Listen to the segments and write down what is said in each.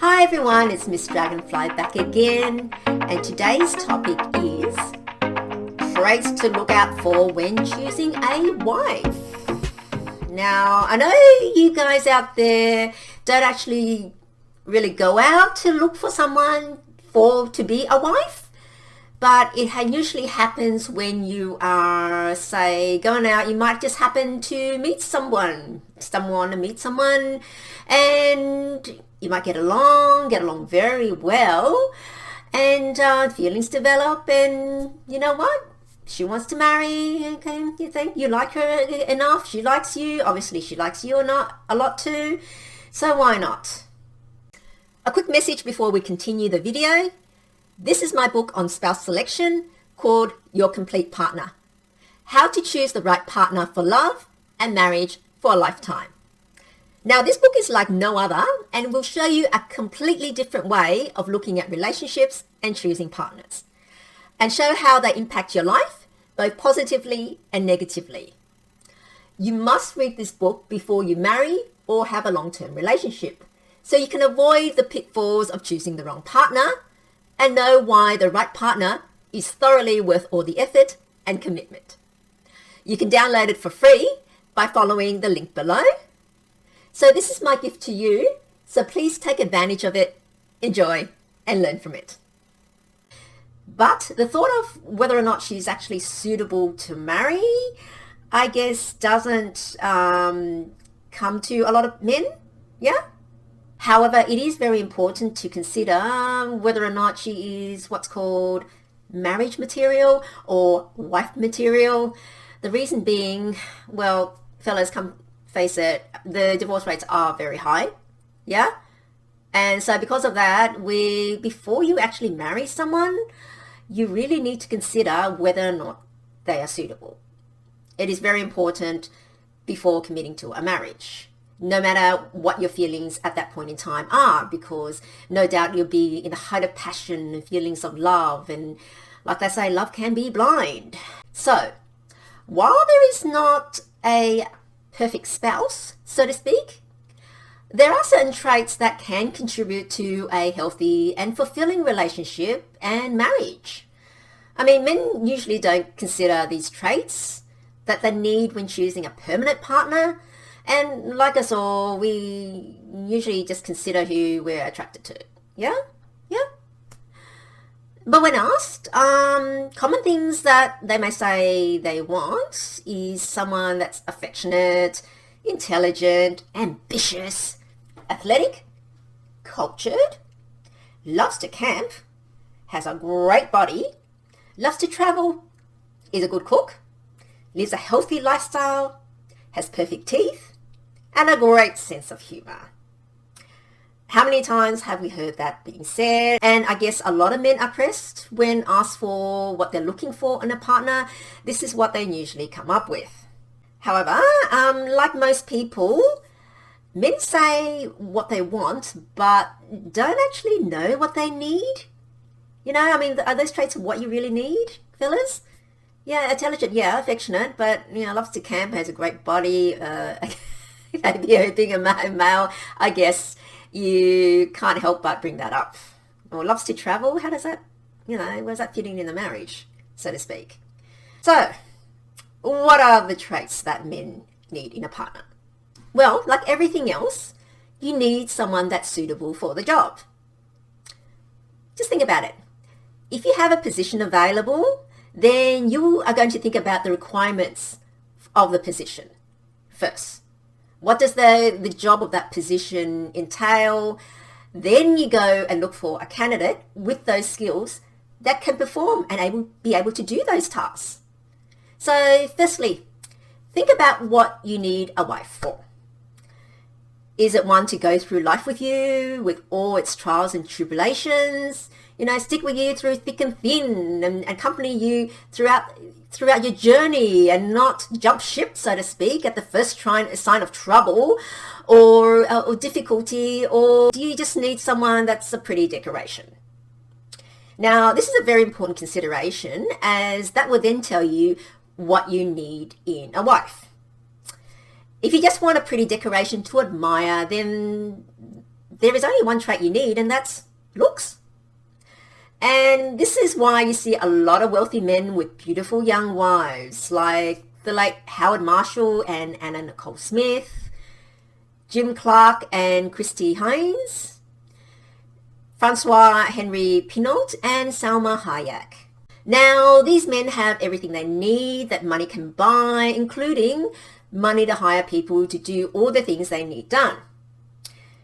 Hi everyone, it's Miss Dragonfly back again, and today's topic is traits to look out for when choosing a wife. Now, I know you guys out there don't actually really go out to look for someone to be a wife, but it usually happens when you are, say, going out. You might just happen to meet someone, and you might get along very well, and feelings develop, and you know what? She wants to marry. Okay, you think you like her enough. She likes you. Obviously, she likes you or not a lot too. So why not? A quick message before we continue the video. This is my book on spouse selection called Your Complete Partner. How to choose the right partner for love and marriage for a lifetime. Now, this book is like no other and will show you a completely different way of looking at relationships and choosing partners, and show how they impact your life, both positively and negatively. You must read this book before you marry or have a long-term relationship, so you can avoid the pitfalls of choosing the wrong partner and know why the right partner is thoroughly worth all the effort and commitment. You can download it for free by following the link below. So this is my gift to you, so please take advantage of it, enjoy, and learn from it. But the thought of whether or not she's actually suitable to marry, I guess, doesn't come to a lot of men, yeah? However, it is very important to consider whether or not she is what's called marriage material or wife material. The reason being, well, fellas, come face it, the divorce rates are very high, yeah? And so because of that, before you actually marry someone, you really need to consider whether or not they are suitable. It is very important before committing to a marriage, no matter what your feelings at that point in time are, because no doubt you'll be in the height of passion and feelings of love, and like they say, love can be blind. So, while there is not a perfect spouse, so to speak, there are certain traits that can contribute to a healthy and fulfilling relationship and marriage. I mean, men usually don't consider these traits that they need when choosing a permanent partner, and like us all, we usually just consider who we're attracted to. Yeah? But when asked, common things that they may say they want is someone that's affectionate, intelligent, ambitious, athletic, cultured, loves to camp, has a great body, loves to travel, is a good cook, lives a healthy lifestyle, has perfect teeth, and a great sense of humor. How many times have we heard that being said? And I guess a lot of men are pressed when asked for what they're looking for in a partner. This is what they usually come up with. However, like most people, men say what they want, but don't actually know what they need. You know, I mean, are those traits what you really need, fellas? Yeah, intelligent, yeah, affectionate, but, you know, loves to camp, has a great body, being a male, I guess you can't help but bring that up. Or loves to travel, how does that, where's that fitting in the marriage, so to speak? So, what are the traits that men need in a partner? Well, like everything else, you need someone that's suitable for the job. Just think about it. If you have a position available, then you are going to think about the requirements of the position first. What does the job of that position entail? Then you go and look for a candidate with those skills that can perform and be able to do those tasks. So firstly, think about what you need a wife for. Is it one to go through life with you, with all its trials and tribulations? Stick with you through thick and thin, and accompany you throughout your journey, and not jump ship, so to speak, at the first sign of trouble or difficulty? Or do you just need someone that's a pretty decoration? Now, this is a very important consideration, as that will then tell you what you need in a wife. If you just want a pretty decoration to admire, then there is only one trait you need, and that's looks. And this is why you see a lot of wealthy men with beautiful young wives, like the late Howard Marshall and Anna Nicole Smith, Jim Clark and Christy Hines, Francois Henry Pinault, and Salma Hayek. Now, these men have everything they need that money can buy, including money to hire people to do all the things they need done.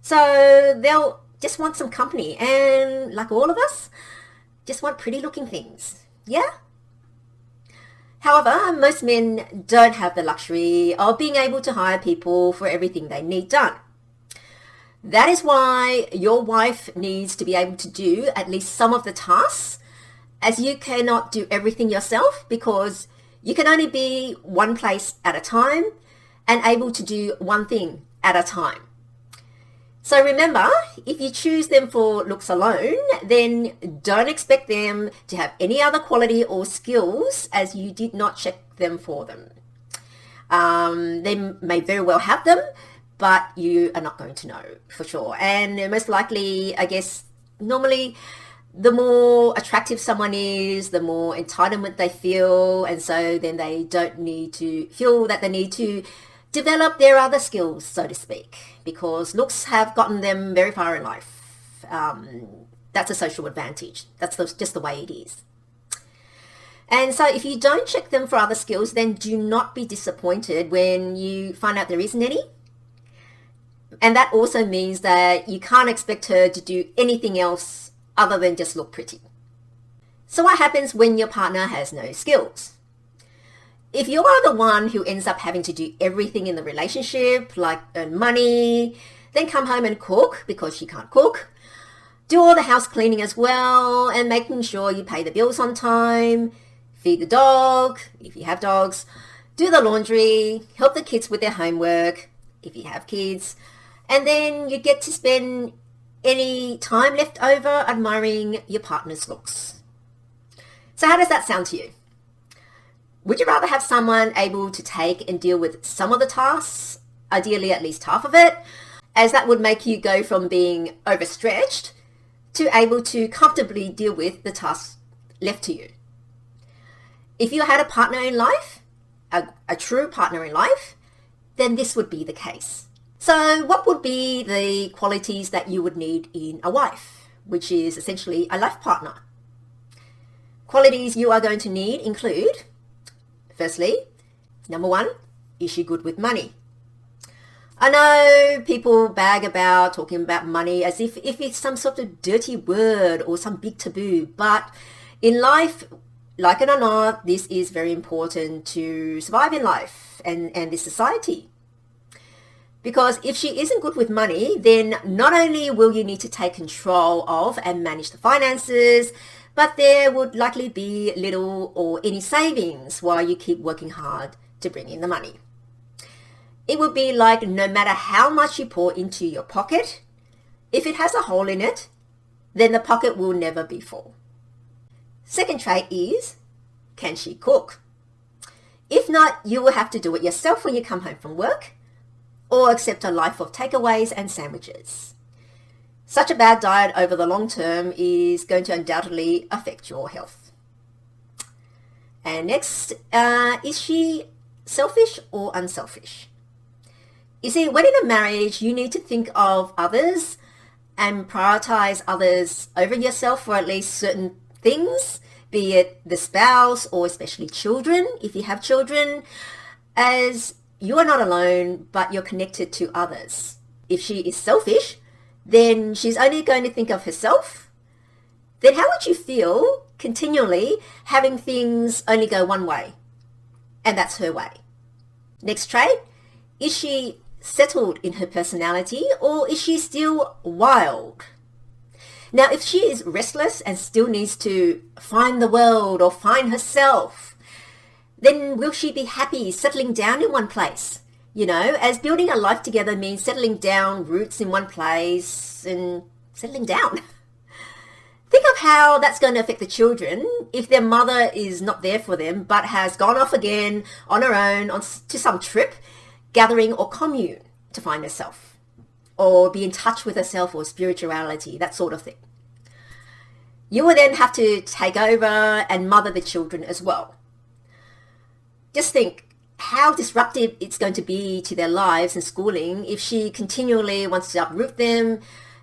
So they'll just want some company, and like all of us, just want pretty looking things. Yeah? However, most men don't have the luxury of being able to hire people for everything they need done. That is why your wife needs to be able to do at least some of the tasks, as you cannot do everything yourself because you can only be one place at a time and able to do one thing at a time. So remember, if you choose them for looks alone, then don't expect them to have any other quality or skills, as you did not check them for them. They may very well have them, but you are not going to know for sure. And most likely, I guess, normally the more attractive someone is, the more entitlement they feel, and so then they don't need to feel that they need to develop their other skills, so to speak, because looks have gotten them very far in life. That's a social advantage. That's just the way it is. And so if you don't check them for other skills, then do not be disappointed when you find out there isn't any. And that also means that you can't expect her to do anything else other than just look pretty. So what happens when your partner has no skills? If you are the one who ends up having to do everything in the relationship, like earn money, then come home and cook because she can't cook, do all the house cleaning as well, and making sure you pay the bills on time, feed the dog, if you have dogs, do the laundry, help the kids with their homework, if you have kids, and then you get to spend any time left over admiring your partner's looks. So how does that sound to you? Would you rather have someone able to take and deal with some of the tasks, ideally at least half of it, as that would make you go from being overstretched to able to comfortably deal with the tasks left to you? If you had a partner in life, a true partner in life, then this would be the case. So what would be the qualities that you would need in a wife, which is essentially a life partner? Qualities you are going to need include, firstly, number one, is she good with money? I know people bag about talking about money as if it's some sort of dirty word or some big taboo, but in life, like it or not, this is very important to survive in life and this society. Because if she isn't good with money, then not only will you need to take control of and manage the finances, but there would likely be little or any savings while you keep working hard to bring in the money. It would be like no matter how much you pour into your pocket, if it has a hole in it, then the pocket will never be full. Second trait is, can she cook? If not, you will have to do it yourself when you come home from work, or accept a life of takeaways and sandwiches. Such a bad diet over the long term is going to undoubtedly affect your health. And next, is she selfish or unselfish? You see, when in a marriage, you need to think of others and prioritize others over yourself for at least certain things, be it the spouse or especially children, if you have children, as you are not alone, but you're connected to others. If she is selfish, then she's only going to think of herself. Then how would you feel continually having things only go one way? And that's her way. Next trait, is she settled in her personality or is she still wild? Now, if she is restless and still needs to find the world or find herself, then will she be happy settling down in one place? You know, as building a life together means settling down, roots in one place and settling down. Think of how that's going to affect the children if their mother is not there for them but has gone off again on her own to some trip, gathering or commune to find herself. or be in touch with herself or spirituality, that sort of thing. You will then have to take over and mother the children as well. Just think how disruptive it's going to be to their lives and schooling if she continually wants to uproot them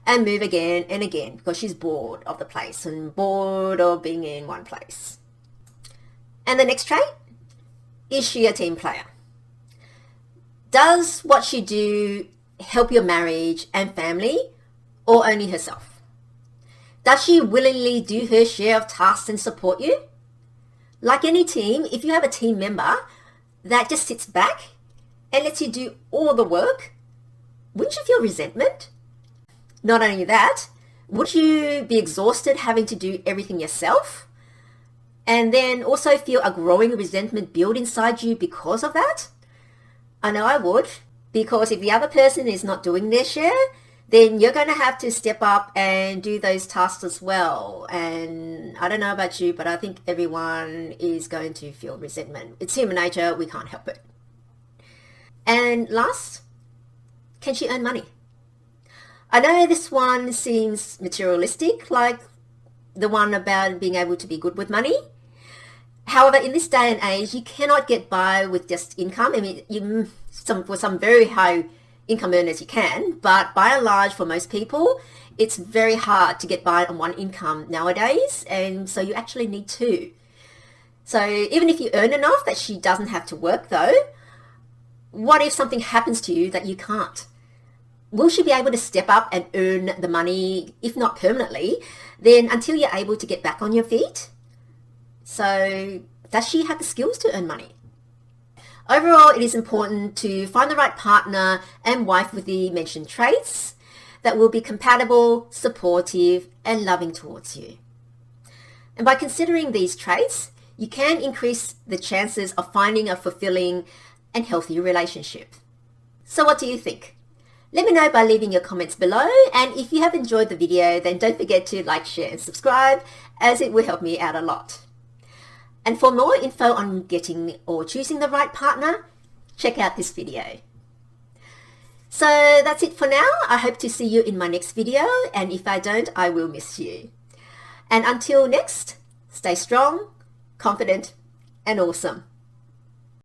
and move again and again because she's bored of the place and bored of being in one place. And the next trait, is she a team player? Does what she do help your marriage and family, or only herself? Does she willingly do her share of tasks and support you? Like any team, if you have a team member that just sits back and lets you do all the work, wouldn't you feel resentment? Not only that, would you be exhausted having to do everything yourself? And then also feel a growing resentment build inside you because of that? I know I would, because if the other person is not doing their share, then you're going to have to step up and do those tasks as well. And I don't know about you, but I think everyone is going to feel resentment. It's human nature, we can't help it. And last, can she earn money? I know this one seems materialistic, like the one about being able to be good with money. However, in this day and age, you cannot get by with just income. I mean, for some very high income earners you can, but by and large for most people, it's very hard to get by on one income nowadays, and so you actually need two. So even if you earn enough that she doesn't have to work though, what if something happens to you that you can't? Will she be able to step up and earn the money, if not permanently, then until you're able to get back on your feet? So does she have the skills to earn money? Overall, it is important to find the right partner and wife with the mentioned traits that will be compatible, supportive, and loving towards you. And by considering these traits, you can increase the chances of finding a fulfilling and healthy relationship. So what do you think? Let me know by leaving your comments below, and if you have enjoyed the video, then don't forget to like, share, and subscribe, as it will help me out a lot. And for more info on getting or choosing the right partner, check out this video. So that's it for now. I hope to see you in my next video, and if I don't, I will miss you. And until next, stay strong, confident, and awesome.